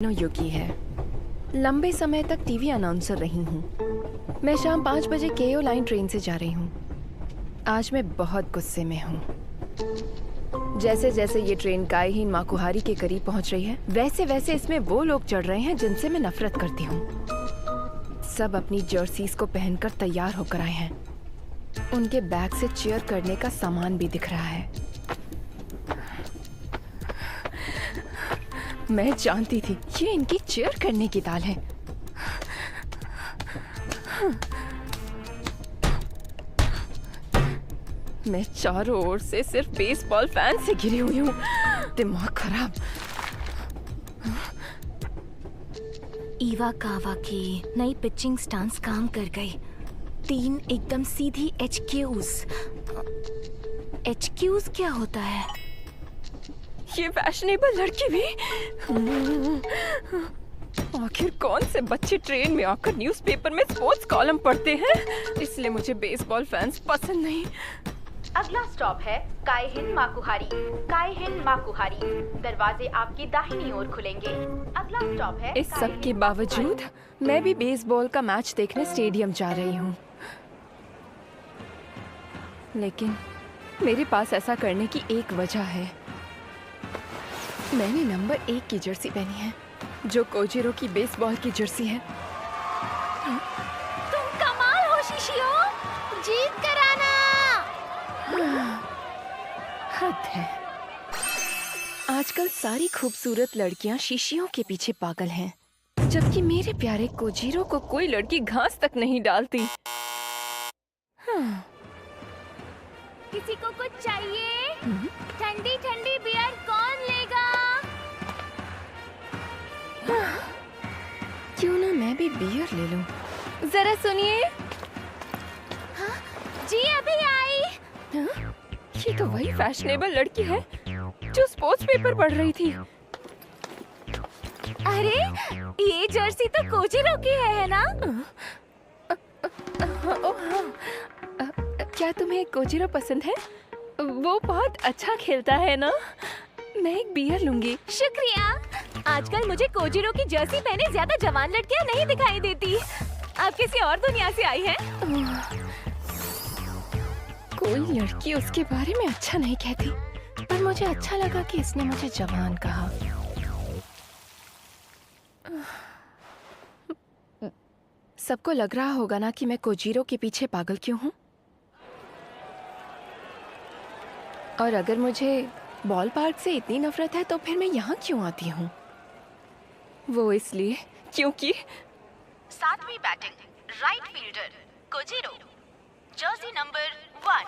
Yuki है। लंबे समय तक टीवी अनाउंसर रही हूँ। मैं शाम 5 बजे केओ लाइन ट्रेन से जा रही हूँ। आज मैं बहुत गुस्से में हूँ। जैसे जैसे ये ट्रेन काइहिन माकुहारी के करीब पहुँच रही है, वैसे वैसे इसमें वो लोग चढ़ रहे हैं जिनसे मैं नफरत करती हूँ। सब अपनी जर्सीज को पहनकर तैयार होकर आए हैं। उनके बैग से चीयर करने का सामान भी दिख रहा है। मैं जानती थी ये इनकी चीयर करने की ताल है। मैं चारों ओर से सिर्फ बेसबॉल फैन से घिरी हुई हूँ। दिमाग खराब। इवाकावा की नई पिचिंग स्टांस काम कर गई। 3 एकदम सीधी एचक्यूज क्या होता है? ये फैशनेबल लड़की भी। आखिर कौन से बच्चे ट्रेन में आकर न्यूज़पेपर में स्पोर्ट्स कॉलम पढ़ते हैं? इसलिए मुझे बेसबॉल फैंस पसंद नहीं। अगला स्टॉप है काइहिन माकुहारी। काइहिन माकुहारी। दरवाजे आपकी दाहिनी ओर खुलेंगे। अगला स्टॉप है। इस सब के बावजूद मैं भी बेसबॉल का मैच देखने स्टेडियम जा रही हूँ। लेकिन मेरे पास ऐसा करने की एक वजह है। मैंने नंबर 1 की जर्सी पहनी है, जो कोजिरो की बेसबॉल की जर्सी है। तुम कमाल हो शिशियो, जीत कर आना। हद है। आजकल सारी खूबसूरत लड़कियां शीशियों के पीछे पागल हैं, जबकि मेरे प्यारे कोजिरो को कोई लड़की घास तक नहीं डालती। किसी को कुछ चाहिए? ठंडी ठंडी बियर कौन लेगा? क्यों ना मैं भी बियर ले लूं। जरा सुनिए। जी अभी आई। ये तो वही फैशनेबल लड़की है जो स्पोर्ट्स पेपर पढ़ रही थी। अरे ये जर्सी तो कोजिरो की है ना? क्या तुम्हें कोजिरो पसंद है? वो बहुत अच्छा खेलता है ना। मैं एक बियर लूंगी। शुक्रिया। आजकल मुझे कोजिरो की जर्सी पहने ज्यादा जवान लड़कियां नहीं दिखाई देती। आप किसी और दुनिया से आई हैं? कोई लड़की उसके बारे में अच्छा नहीं कहती, पर मुझे अच्छा लगा कि इसने मुझे जवान कहा। सबको लग रहा होगा ना कि मैं कोजिरो के पीछे पागल क्यों हूँ। और अगर मुझे बॉल पार्क से इतनी नफरत है तो फिर मैं यहाँ क्यों आती हूँ? वो इसलिए क्योंकि 7वीं batting right fielder Kojiro, jersey number 1।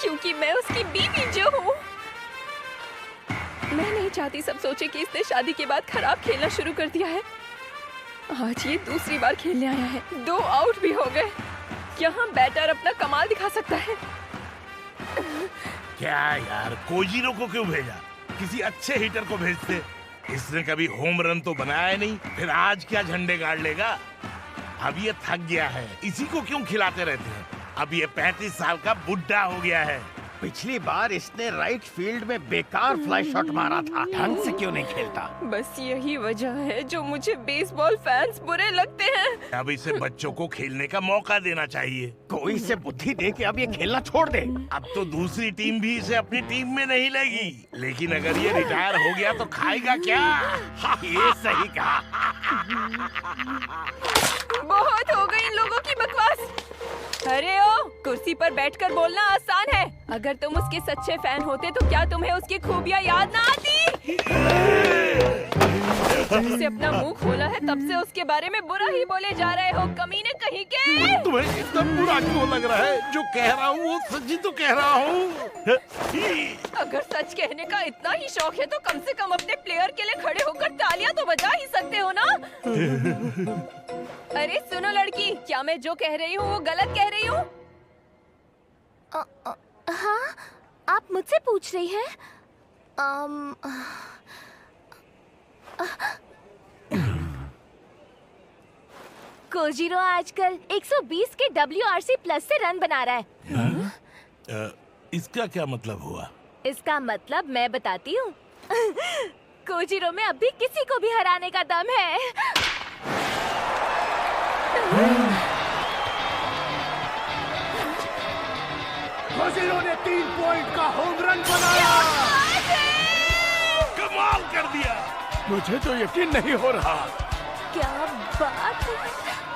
क्योंकि मैं उसकी बीवी जो हूँ। मैं नहीं चाहती सब सोचे कि इसने शादी के बाद खराब खेलना शुरू कर दिया है। आज ये दूसरी बार खेलने आया है। 2 आउट भी हो गए। यहाँ बैटर अपना कमाल दिखा सकता है। क्या यार, कोजिरो को क्यों भेजा? किसी अच्छे हिटर को भेजते। इसने कभी होम रन तो बनाया नहीं, फिर आज क्या झंडे गाड़ लेगा? अब ये थक गया है, इसी को क्यों खिलाते रहते हैं? अब ये 35 साल का बुढ़ा हो गया है। पिछली बार इसने राइट फील्ड में बेकार फ्लाई शॉट मारा था, ढंग से क्यों नहीं खेलता? बस यही वजह है जो मुझे बेसबॉल फैंस बुरे लगते हैं। अब इसे बच्चों को खेलने का मौका देना चाहिए। कोई इसे बुद्धि दे के अब ये खेलना छोड़ दे। अब तो दूसरी टीम भी इसे अपनी टीम में नहीं लेगी, लेकिन अगर ये रिटायर हो गया तो खाएगा क्या? ये सही कहा। बहुत हो गई इन लोगों की बकवास। अरे ओ, कुर्सी पर बैठकर बोलना आसान है। अगर तुम उसके सच्चे फैन होते तो क्या तुम्हें उसकी खूबियां याद ना आती? जब से अपना मुंह खोला है तब से उसके बारे में बुरा ही बोले जा रहे हो, कमीने कहीं के। तुम्हें इतना बुरा क्यों लग रहा है? जो कह रहा हूँ वो सच ही तो कह रहा हूँ। अगर सच कहने का इतना ही शौक है तो कम से कम अपने प्लेयर के लिए खड़े होकर तालियां तो बजा ही सकते हो ना। अरे सुनो लड़की, क्या मैं जो कह रही हूँ वो गलत कह रही हूँ? हाँ, आप मुझसे पूछ रही हैं? कोजिरो आजकल 120 के WRC प्लस से रन बना रहा है। इसका क्या मतलब हुआ? इसका मतलब मैं बताती हूँ। कोजिरो में अब भी किसी को भी हराने का दम है। कोजिरो ने 3 पॉइंट का होम रन बनाया। कमाल कर दिया। मुझे तो यकीन नहीं हो रहा। क्या बात है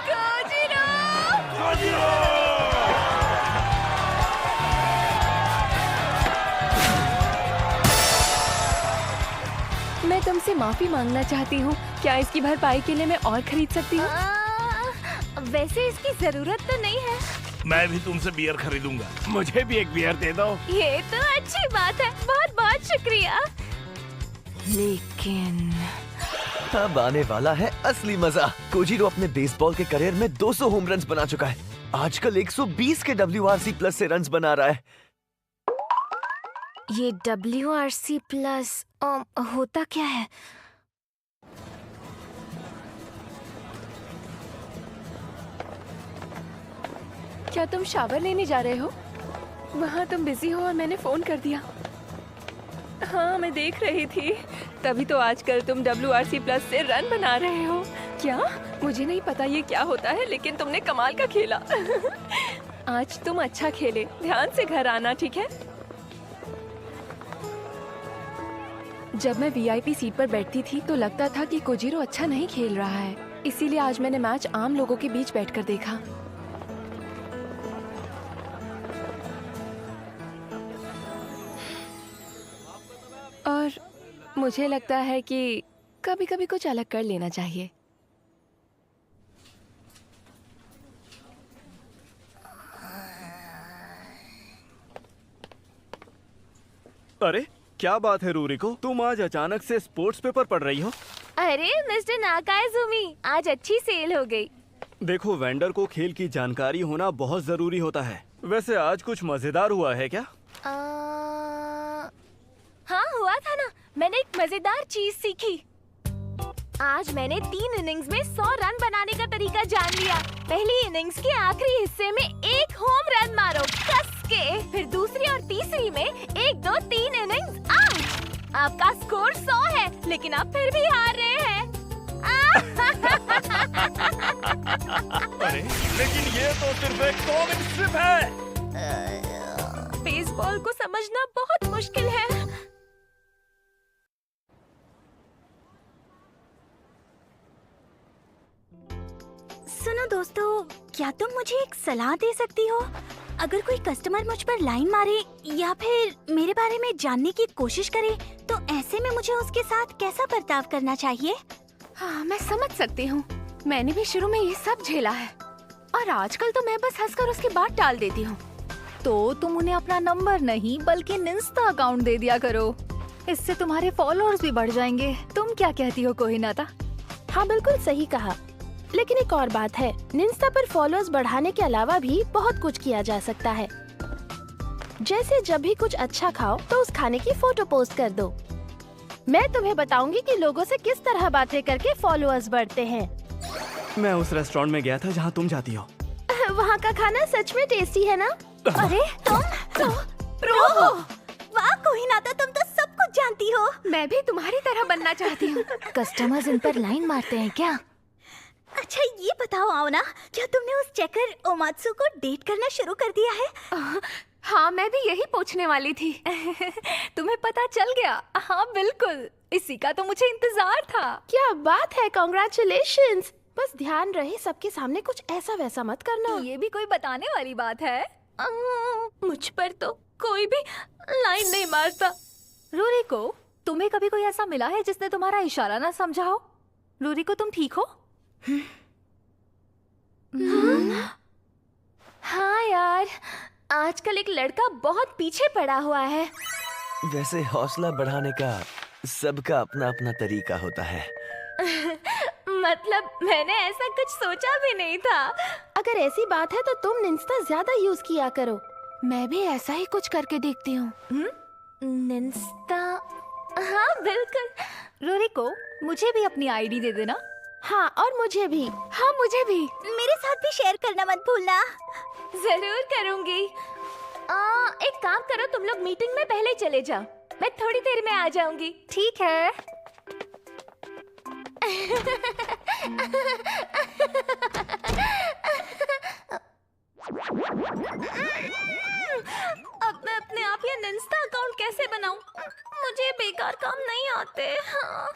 कोजिरो! मैं तुमसे माफी मांगना चाहती हूँ। क्या इसकी भरपाई के लिए मैं और खरीद सकती हूँ? वैसे इसकी जरूरत तो नहीं है। मैं भी तुमसे बियर खरीदूंगा। मुझे भी एक बियर दे दो। ये तो अच्छी बात है, बहुत बहुत शुक्रिया। लेकिन अब आने वाला है असली मजा। कोजिरो अपने बेसबॉल के करियर में 200 होम रन्स बना चुका है। आजकल 120 के WRC प्लस से रन्स बना रहा है। ये WRC प्लस होता क्या है? क्या तुम शावर लेने जा रहे हो? वहाँ तुम बिजी हो और मैंने फोन कर दिया। हाँ, मैं देख रही थी। तभी तो आजकल तुम WRC प्लस से रन बना रहे हो। क्या? मुझे नहीं पता ये क्या होता है, लेकिन तुमने कमाल का खेला। आज तुम अच्छा खेले। ध्यान से घर आना, ठीक है? जब मैं VIP सीट पर बैठती थी तो लगता था कि कोजिरो अच्छा नहीं खेल रहा है। इसीलिए आज मैंने मैच आम लोगों के बीच बैठकर देखा। और मुझे लगता है कि कभी-कभी कुछ अलग कर लेना चाहिए। अरे क्या बात है रूरिको, तुम आज अचानक से स्पोर्ट्स पेपर पढ़ रही हो? अरे मिस्टर नाकाइजुमी, आज अच्छी सेल हो गई। देखो, वेंडर को खेल की जानकारी होना बहुत जरूरी होता है। वैसे आज कुछ मजेदार हुआ है क्या? हाँ हुआ था ना। मैंने एक मजेदार चीज सीखी। आज मैंने 3 इनिंग्स में 100 रन बनाने का तरीका जान लिया। पहली इनिंग्स के आखिरी हिस्से में 1 होम रन मारो कस के, फिर दूसरी और तीसरी में 1, 2, 3 इनिंग्स आउट। आपका स्कोर 100 है, लेकिन आप फिर भी हार रहे हैं। अरे लेकिन ये तो सिर्फ एक कॉमिक स्ट्रिप है। बेसबॉल को समझना बहुत मुश्किल है। सुनो दोस्तों, क्या तुम मुझे एक सलाह दे सकती हो? अगर कोई कस्टमर मुझ पर लाइन मारे या फिर मेरे बारे में जानने की कोशिश करे, तो ऐसे में मुझे उसके साथ कैसा बर्ताव करना चाहिए? हाँ, मैं समझ सकती हूँ। मैंने भी शुरू में ये सब झेला है और आजकल तो मैं बस हंसकर उसकी बात टाल देती हूँ। तो तुम उन्हें अपना नंबर नहीं बल्कि इंस्टा अकाउंट दे दिया करो। इससे तुम्हारे फॉलोअर्स भी बढ़ जाएंगे। तुम क्या कहती हो कोहिनाता? हाँ, बिल्कुल सही कहा। लेकिन एक और बात है, निंस्टा पर फॉलोअर्स बढ़ाने के अलावा भी बहुत कुछ किया जा सकता है। जैसे जब भी कुछ अच्छा खाओ तो उस खाने की फोटो पोस्ट कर दो। मैं तुम्हें बताऊंगी कि लोगों से किस तरह बातें करके फॉलोअर्स बढ़ते हैं। मैं उस रेस्टोरेंट में गया था जहाँ तुम जाती हो। वहाँ का खाना सच में टेस्टी है ना? अरे तुम प्रो हो। वाह कोहिनाता, तुम तो सब कुछ जानती हो। मैं भी तुम्हारी तरह बनना चाहती हूँ। कस्टमर्स इन पर लाइन मारते हैं क्या? अच्छा ये बताओ आओना, क्या तुमने उस चेकर ओमात्सु को डेट करना शुरू कर दिया है? हाँ, मैं भी यही पूछने वाली थी। तुम्हें पता चल गया? हाँ बिल्कुल, इसी का तो मुझे इंतजार था। क्या बात है, कांग्रेचुलेशंस। बस ध्यान रहे सबके सामने कुछ ऐसा वैसा मत करना। ये भी कोई बताने वाली बात है? मुझ पर तो कोई भी लाइन नहीं मारता। रूरिको, तुम्हें कभी कोई ऐसा मिला है जिसने तुम्हारा इशारा ना समझा हो? रूरिको, तुम ठीक हो? हाँ यार, आजकल एक लड़का बहुत पीछे पड़ा हुआ है। वैसे हौसला बढ़ाने का सबका अपना अपना तरीका होता है। मतलब मैंने ऐसा कुछ सोचा भी नहीं था। अगर ऐसी बात है तो तुम निंस्टा ज्यादा यूज किया करो। मैं भी ऐसा ही कुछ करके देखती हूँ। निंस्टा? हाँ बिल्कुल। रूरिको, मुझे भी अपनी आईडी दे देना। हाँ, और मुझे भी। हाँ, मुझे भी। मेरे साथ भी शेयर करना मत भूलना। जरूर करूंगी। एक काम करो, तुम लोग मीटिंग में पहले चले जाओ, मैं थोड़ी देर में आ जाऊंगी। ठीक है। अब मैं अपने आप ये निंस्टा अकाउंट कैसे बनाऊं? मुझे बेकार काम नहीं आते। हाँ।